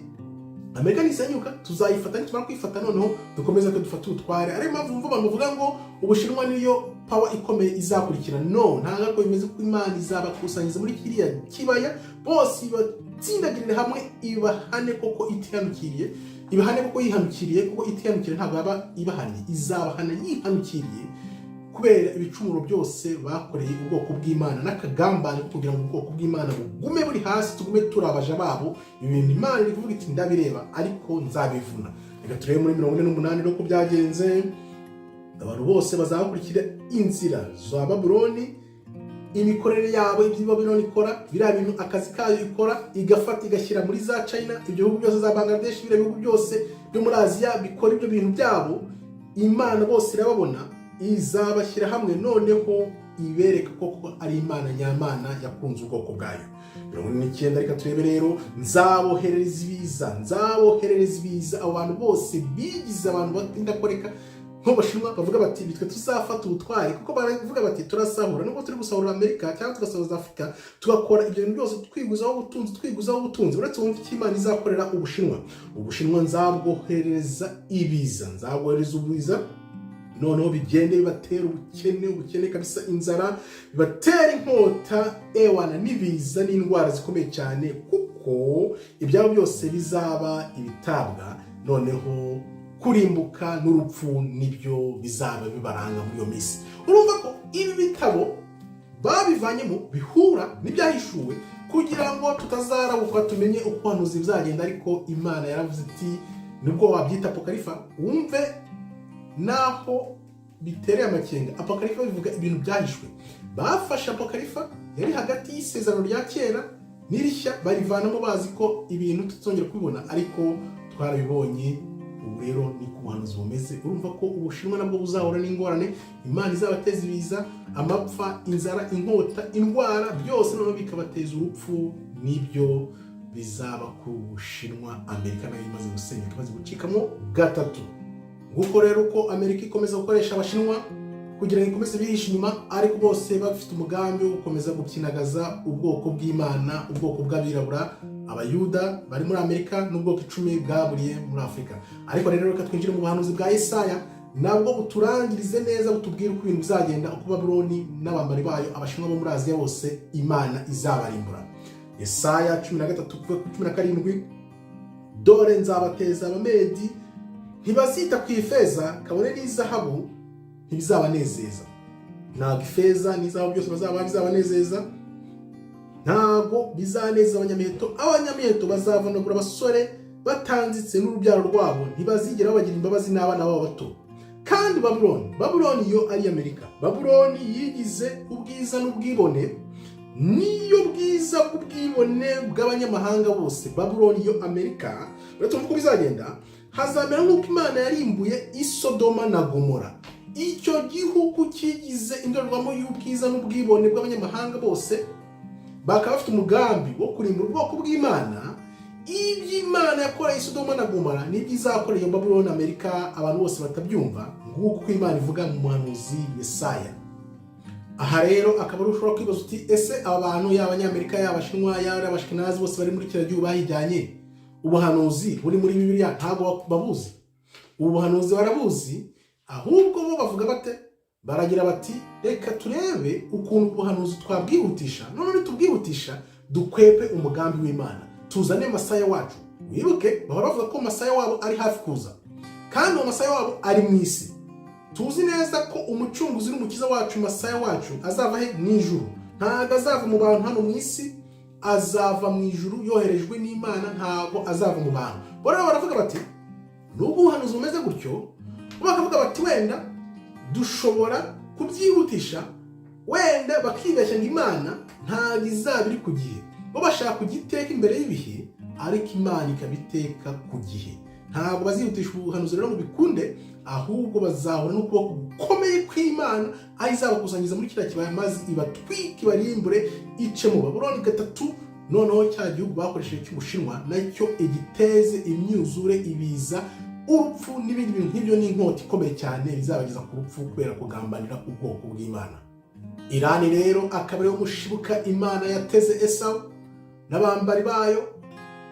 Amerika nisanyuka tuzayifata, nitumara kwifata noneho dukomeza ko dufata ubutware. Ari mpamvu mvuga bavuga ngo Ubushinwa niyo power ikomeye izakurikira. No, ntaga ko bimeze ko Imana izabakusanyiriza muri kiriya kibaya bose batsindagirire hamwe ibahane koko itihanukiriye, ibahane koko yihanukiriye, kuko itihanukiriye ntabwo yaba ibahane, izabahana yihanukiriye kubera ibicumuro byose bakoreye ubwoko bw'Imana n'akagambane kugira ngo ubwoko bw'Imana bugume buri hasi, tugume turabaja babo. Ibintu Imana iri kuvuga iti ndabireba ariko nzabivuna. Reka turebe muri 48 rero ko byagenze. Abantu bose bazakurikira inzira za Babylon, imikorere yabo, ibyo Babylon ikora, biriya bintu akazi kayo ikora, igafata igashyira muri za China, ibyo bihugu byose za Bangladesh, biriya bihugu byose byo muri Aziya bikora ibyo bintu byabo. Imana bose irababona, izabashyira hamwe noneho ibereka koko ari Imana nyamana yakunze ubwoko bwayo. 49 reka turebe rero, nzaboherereza ibiza abo bantu bose bigize abantu batindakoreka nk'Abashinwa bavuga bati bitwe tuzafata ubutwari, kuko baravuga bati turasahura, nubwo turi gusahura Amerika cyangwa tugasahura Afrika, tugakora ibyo bintu byose twiguzaho ubutunzi. Uretse wumva icyo Imana izakorera Ubushinwa nzabwoherereza ibiza noneho bigende bibatera ubukene kabisa, inzara, bibatera inkota, ewana n'ibiza n'indwara zikomeye cyane, kuko ibyabo byose bizaba ibitabwa noneho kurimbuka n'urupfu nibyo bizaba bibaranga muri iyo minsi. Urumva ko ibi bitabo babivanyemo bihura n'ibyahishuwe kugira ngo tutazarabuka tumenye uko hanuzi bizagenda, ariko Imana yaravuze iti nubwo wabyita apokarifa wumve naho bitereye amakenga. Apokarifa bivuga ibintu byahishwe. Bafashe apokarifa yari hagati y'isezerano rya kera n'irishya barivanamo bazi ko ibintu tutongera kubibona, ariko twarabibonye. Ubu rero ni ku buhanuzi bumeze. Urumva ko Ubushinwa nabwo buzahura n'ingorane, Imana izabateza ibiza, amapfa, inzara, inkota, indwara, byose noneho bikabateza urupfu. Nibyo bizaba ku Bushinwa. Amerika nayo imaze gusenyuka, imaze gucikamo gatatu. Nguko rero uko Amerika ikomeza gukoresha Abashinwa kugira ngo ikomeze bihishe inyuma, ariko bose bafite umugambi wo gukomeza gukinagaza ubwoko bw'Imana, ubwoko bw'abirabura, Abayuda bari muri Amerika n'ubwoko 10 bwaburiye muri Afurika. Ariko rero reka twinjire mu buhanuzi bwa Yesaya, nabwo buturangirize neza, butubwire uko ibintu bizagenda, uko Babuloni n'abambari bayo, Abashinwa bo muri Aziya bose, Imana izabarimbura. Yesaya 13:17, dore nzabateza Abamedi, ntibazita ku ifeza kabone n'izahabu ntibizabanezeza. Ntabwo ifeza n'izahabu byose bazaba bizabanezeza, ntabwo bizaneza abanyamiheto. Abanyamiheto bazavanagura abasore batanzitse n'urubyaro rwabo, ntibazigera bagira imbabazi n'abana babo bato. Kandi Babuloni yo ari Amerika. Babuloni yigize ubwiza n'ubwibone, niyo bwiza bw'ubwibone bw'abanyamahanga bose. Babuloni yo Amerika. Uretse uko bizagenda, hazamera nk'uko Imana yarimbuye Isodoma na Gomora. Icyo gihugu kigize indorerwamo y'ubwiza n'ubwibone bw'abanyamahanga bose, bakaba bafite umugambi wo kurimbura ubwoko bw'Imana. Iby'Imana yakoreye Sodoma na Gomora nibyo izakoreye Babuloni Amerika, abantu bose batabyumva, nguko uko Imana ivuga mu muhanuzi Yesaya. Aha rero akaba ari ushobora kwibaza uti ese aba bantu y'Abanyamerika, y'Abashinwa, y'Abashikenazi bose bari muri kiriya gihugu bahijyanye, ubuhanuzi buri muri Bibiliya ntabwo babuzi? Ubu buhanuzi barabuzi, ahubwo bo bavuga bate? Baragira bati reka turebe ukuntu ubuhanuzi twabwihutisha, none nitubwihutisha dukwepe umugambi w'Imana, tuzane Masaya wacu. Wibuke bahora bavuga ko Masaya wabo ari hafi kuza, kandi uwo Masaya wabo ari mu isi. Tuzi neza ko umucunguzi n'umukiza wacu Masaya wacu azava he? Mu ijuru. Ntabwo azava mu bantu hano mu isi, azava mu ijuru yoherejwe n'Imana, ntabwo azava mu bantu. Bora baravuga bati nubwo ubuhanuzi bumeze gutyo, bakavuga bati wenda dushobora kubyihutisha, wenda bakibeshya ngo Imana ntabwo izaba iri ku gihe. Bo bashaka kugiteka imbere y'ibihe, ariko Imana ikabiteka ku gihe. Ntabwo bazihutisha ubuhanuzi rero ngo bikunde, ahubwo bazahura n'ukuboko gukomeye kw'Imana, aho izabakusanyiriza muri kiriya kibaya maze ibatwike, ibarimbure, ice mu Babuloni gatatu. Noneho cya gihugu bakoresheje cy'Ubushinwa nacyo igiteze imyuzure, ibiza, urupfu n'ibindi bintu nk'ibyo, n'inkota ikomeye cyane bizabageza ku rupfu kubera kugambanira ubwoko bw'Imana. Irani rero akaba ariyo mushibuka Imana yateze Esawu n'abambari bayo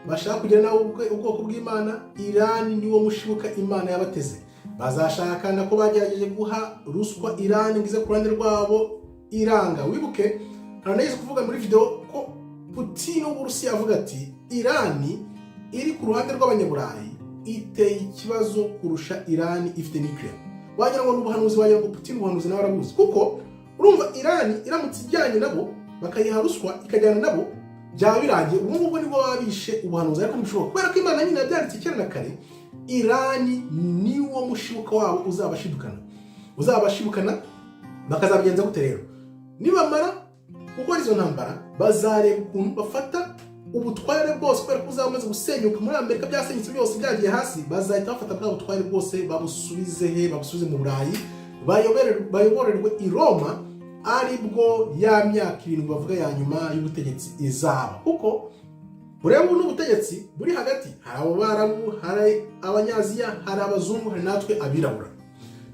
bashaka kugira nawe ubwoko bw'Imana. Irani niwo mushibuka Imana yabateze. Bazashaka nako bagerageje guha ruswa Irani ngize ku ruhande rwabo iranga. Wibuke haraneze kuvuga muri video ko Putin w'Uburusiya avuga ati Irani iri ku ruhande rw'Abanyaburayi iteye ikibazo kurusha Irani ifite nuclear. Wagira ngo n'ubuhanuzi, wagira ngo Putin ubuhanuzi nawe arabuzi, kuko urumva Irani iramutse ijyanye nabo bakayiha ruswa ikajyana nabo, byaba birangiye. Ubu ngubwo nibwo babishe ubuhanuzi, ariko bishoboka kubera ko Imana nyine yabyanditse kera na kare. Irani niwo mushibuka wabo uzabashibukana. Bakazabigenza gute rero? Nibamara gukora izo ntambara, bazareba ukuntu bafata ubutware bwose, kubera ko uzamaze gusenyuka muri Amerika, byasenyutse byose byagiye hasi. Bazahita bafata bwa butware bwose babusubize he? Babusubize mu Burayi, bayoborerwe i Roma, aribwo ya myaka 7 bavuga ya nyuma y'ubutegetsi izaba. Kuko ureba n'ubutegetsi buri hagati, hari Abarabu, hari Abanyaziya, hari Abazungu, hari natwe abirabura.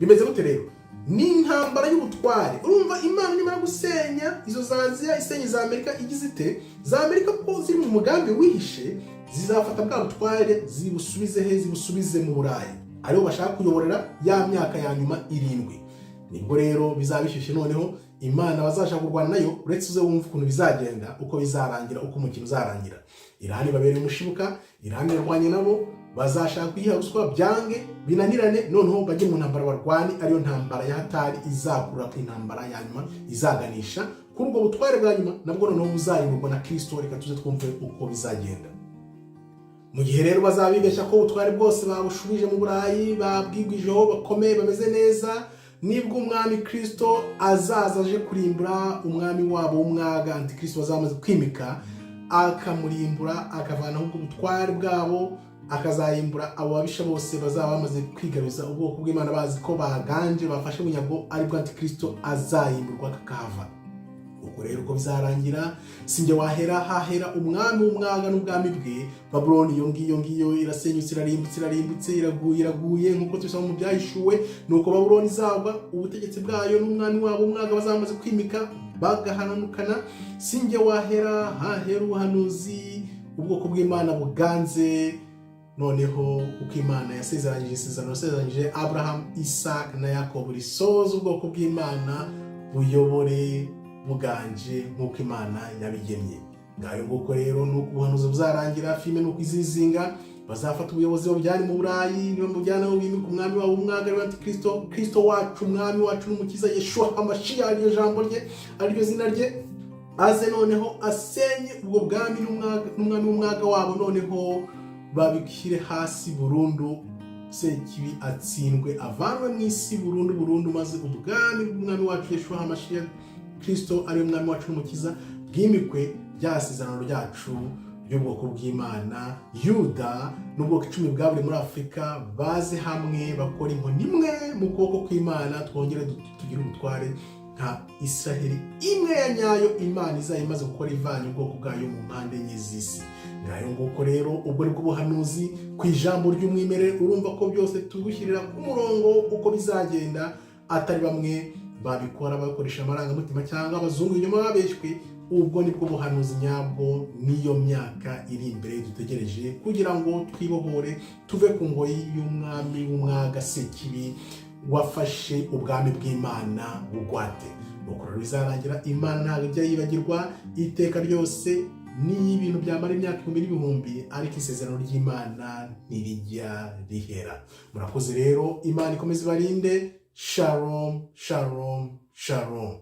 Bimeze gute rero? Ni intambara y'ubutware. Urumva Imana nimara gusenya izo za Aziya, isenye za Amerika, igize ite? Za Amerika ko ziri mu mugambi wihishe, zizafata bwa butware zibusubize he? Zibusubize mu Burayi, ariho bashaka kuyoborera ya myaka ya nyuma 7. Nibwo rero bizabishyushye noneho Imana bazashaka kurwana nayo. Uretse uze wumva ukuntu bizagenda, uko bizarangira, uko umukino uzarangira. Irani babereye umushibuka, Irani yarwanye nabo, bazashaka kuyiha ruswa byange binanirane, noneho bajye mu ntambara barwani, ariyo ntambara ya hatari izakurura ku intambara ya nyuma izaganisha kuri ubwo butware bwa nyuma, nabwo noneho buzayimurwa na Kristo. Reka tuze twumve uko bizagenda. Mu gihe rero bazabibeshya ko ubutware bwose babushubije mu Burayi, babwigwijeho, bakomeye, bameze neza, nibwo umwami Kristo azaza aje kurimbura umwami wabo w'umwaga Antikristo bazamaze kwimika, akamurimbura, akavanaho ubwo butware bwabo, akazayimbura abo babisha bose bazaba bamaze kwigabiza ubwoko bw'Imana, bazi ko baganje bafashe bunyago, aribwo Antikristo azayimburwa kakava. Ubwo rero uko bizarangira, sinjye wahera, hahera umwami w'umwaga n'ubwami bwe. Babuloni iyo ngiyo irasenyutse, irarimbutse, iraguye nk'uko tubisoma mu Byahishuwe. Nuko Babuloni izagwa, ubutegetsi bwayo n'umwami wabo w'umwaga bazamaze kwimika bagahanukana. Sinjye wahera, hahera ubuhanuzi, ubwoko bw'Imana buganze. Noneho uko Imana yasezeranyije isezerano yasezeranyije Abraham, Isaac na Yakobo risoza, ubwoko bw'Imana buyobore buganje nk'uko Imana yabigennye. Ngayo nguko rero nuko ubuhanuzi buzarangira, filime nuko izizinga, bazafata ubuyobozi bujyane mu Burayi, niba mujyana aho bimika umwami wabo w'umwaga ariwe Antikristo. Kristo wacu, umwami wacu n'umukiza Yeshua HaMashiach, ariryo jambo rye, ariryo zina rye, aze noneho asenye ubwo bwami n'umwami w'umwaga wabo, noneho babishyire hasi burundu, Sekibi atsindwe, avanwe mu isi burundu, maze ubwami bw'umwami wacu Yeshua HaMashiach Kristo ariwe mwami wacu n'umukiza bwimikwe, byasezerano ryacu by'ubwoko bw'Imana. Yuda n'ubwoko 10 bwaburi muri Afurika baze hamwe, bakora inkoni imwe mu kuboko kw'Imana, twongere tugire ubutware nka Israheli imwe ya nyayo, Imana izayimaze gukora ivanye ubwoko bwayo mu mpande enye z'isi. Ngayo nguko rero, ubwo nibwo buhanuzi ku ijambo ry'umwimerere. Urumva ko byose tugushyirira ku murongo uko bizagenda, atari bamwe babikora bakoresha amarangamutima cyangwa abazungu inyuma babeshywe. Ubwo nibwo buhanuzi nyabwo, niyo myaka iri imbere dutegereje kugira ngo twibohore, tuve ku ngoyi y'umwami w'umwaga Sekibi wafashe ubwami bw'Imana bugwate. Nuko rero bizarangira, Imana ntabwo ijya yibagirwa, iteka ryose ni ibintu byamara imyaka 1000 ariko isezerano ry'Imana ntirijya rihera. Murakoze rero, Imana ikomeze ibarinde. Shalom, shalom, shalom.